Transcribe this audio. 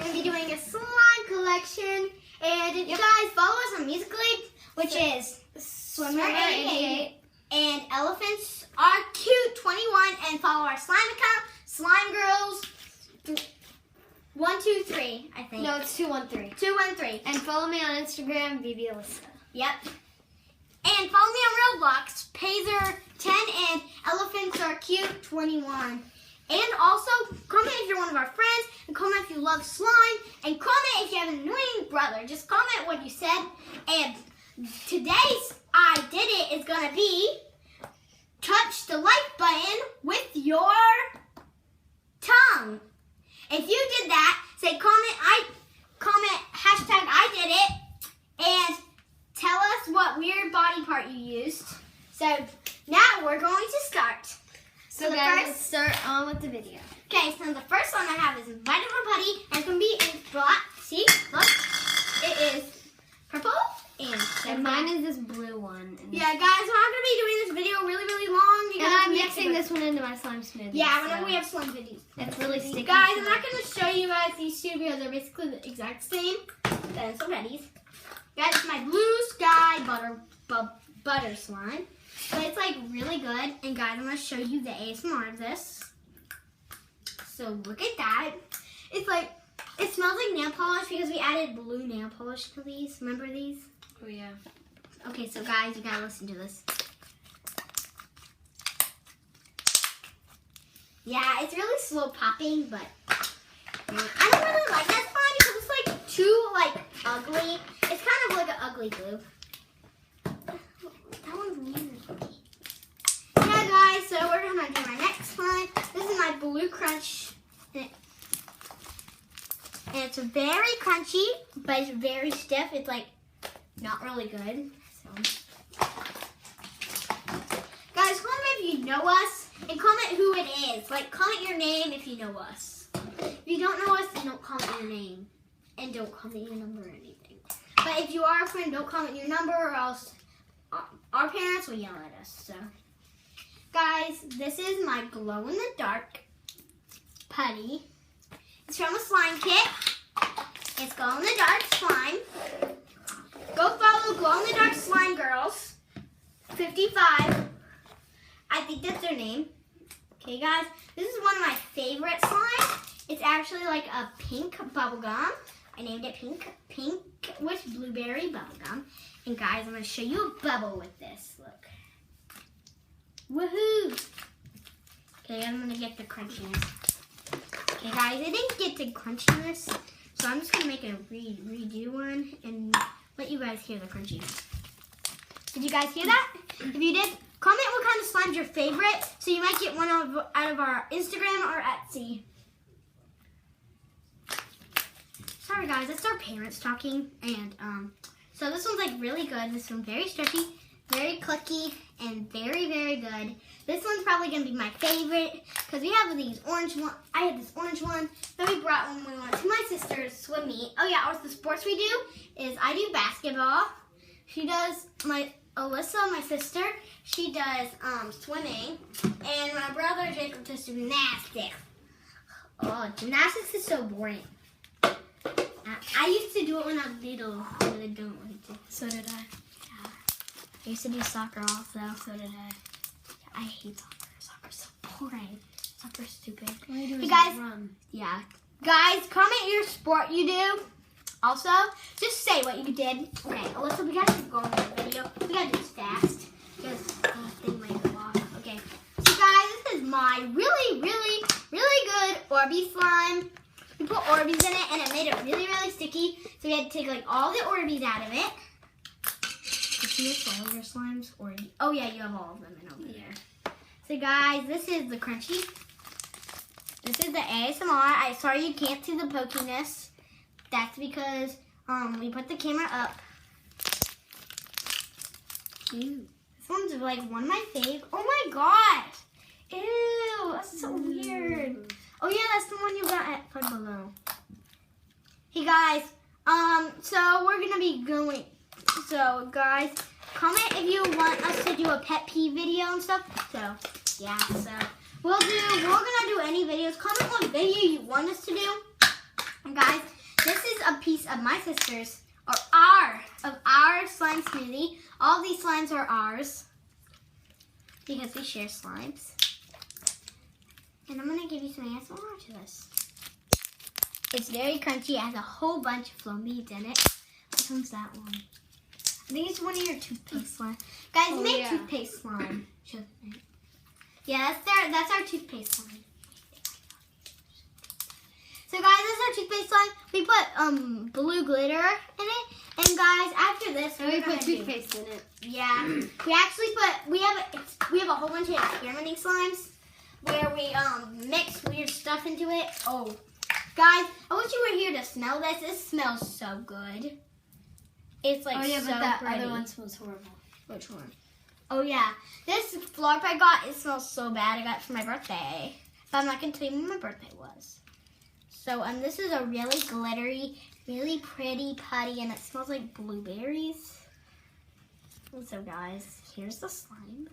going to be doing a slime collection. And if you guys follow us on Musical.ly, which is Swimmer88 and Elephants Are Cute 21, and follow our slime account, Slime Girls 123, I think. No, it's 213. 213. And follow me on Instagram, Vivi Alyssa. Yep. And follow me on Roblox, Pazer10 and Elephants Are Cute 21. And also, comment if you're one of our friends, and comment if you love slime, and comment if you have an annoying brother. Just comment what you said. And today's I Did It is going to be touch the like button with your tongue. If you did that, say comment hashtag I did it, and tell us what weird body part you used. So now we're going to start. So guys, let's start on with the video. Okay, so the first one I have is Vitamin Putty, and it's going to be in black. See, look, it is purple, And mine is this blue one. Yeah, guys, we're not going to be doing this video really long. And I'm mixing this one into my slime smoothie. Yeah, whenever we have slime videos. It's really sticky. Guys, I'm not going to show you guys these two because they're basically the exact same. Then so Betty's. Guys, it's my Blue Sky butter slime. But it's like really good. And guys, I'm going to show you the ASMR of this. So look at that. It's like, it smells like nail polish because we added blue nail polish to these. Remember these? Oh yeah. Okay, so guys, you gotta listen to this. Yeah, it's really slow popping, but I don't really like that slime because it's like too ugly. It's kind of like an ugly glue. That one's weird. Yeah, guys, so we're gonna do my next one. This is my Blue Crunch. And it's very crunchy, but it's very stiff. It's like not really good. So, guys, comment if you know us and comment who it is. Like, comment your name if you know us. If you don't know us, then don't comment your name and don't comment your number or anything. But if you are a friend, don't comment your number, or else our parents will yell at us. So, guys, this is my glow in the dark putty. It's from a slime kit. It's glow in the dark slime. Go follow Glow in the Dark Slime Girls 55. I think that's their name. Okay, guys, this is one of my favorite slimes. It's actually like a pink bubble gum. I named it pink with blueberry bubble gum. And guys, I'm going to show you a bubble with this. Look. Woohoo! Okay, I'm going to get the crunchiness. Okay, guys, I didn't get the crunchiness, so I'm just going to make a redo one and let you guys hear the crunchiness. Did you guys hear that? If you did, comment what kind of slime's your favorite, so you might get one out of our Instagram or Etsy. Sorry guys, that's our parents talking, and so this one's like really good. This one's very stretchy, very clicky, and very good. This one's probably gonna be my favorite because we have these orange one. I had this orange one. Then we brought one when we went to my sister's swim meet. Oh yeah, or the sports we do is I do basketball. She does Alyssa, my sister. She does swimming, and my brother Jacob does gymnastics. Oh, gymnastics is so boring. I used to do it when I was little, but I don't like to. So did I. Yeah. I used to do soccer also. So did I. I hate soccer. Soccer's so boring. Soccer's stupid. All you do Hey is guys, run. yeah. Guys, comment your sport you do. Also, just say what you did. Okay, Alyssa, we gotta keep going with the video. We gotta do this fast. Because the thing might go off. Okay. So guys, this is my really good Orbeez slime. We put Orbeez in it and it made it really sticky. So we had to take like all the Orbeez out of it. Did you use all of your slimes? Or oh yeah, you have all of them in over there. So guys, this is the crunchy. This is the ASMR. Sorry you can't see the pokiness. That's because we put the camera up. Ew. This one's like one of my fave. Oh my gosh! Ew, that's so weird. Oh yeah, that's the one you got at Five Below. Hey guys, so we're gonna be going. So guys, comment if you want us to do a pet peeve video and stuff. So yeah, so we're gonna do any videos. Comment what video you want us to do. And guys, a piece of my sister's, or our slime smoothie. All these slimes are ours because we share slimes. And I'm gonna give you some ASMR to this. It's very crunchy. It has a whole bunch of flow beads in it. Which one's that one? I think it's one of your toothpaste slime. Guys, make toothpaste slime. Yeah, that's our toothpaste slime. So guys, this is our toothpaste slime. We put blue glitter in it. And guys, after this, we put toothpaste in it. Yeah. We actually we have a whole bunch of experimenting slimes where we mix weird stuff into it. Oh, guys, I wish you were here to smell this. It smells so good. It's like so but that pretty. other one smells horrible. Which one? Oh yeah, this flower I got, it smells so bad. I got it for my birthday, but I'm not gonna tell you when my birthday was. So this is a really glittery, really pretty putty, and it smells like blueberries. And so guys, here's the slime.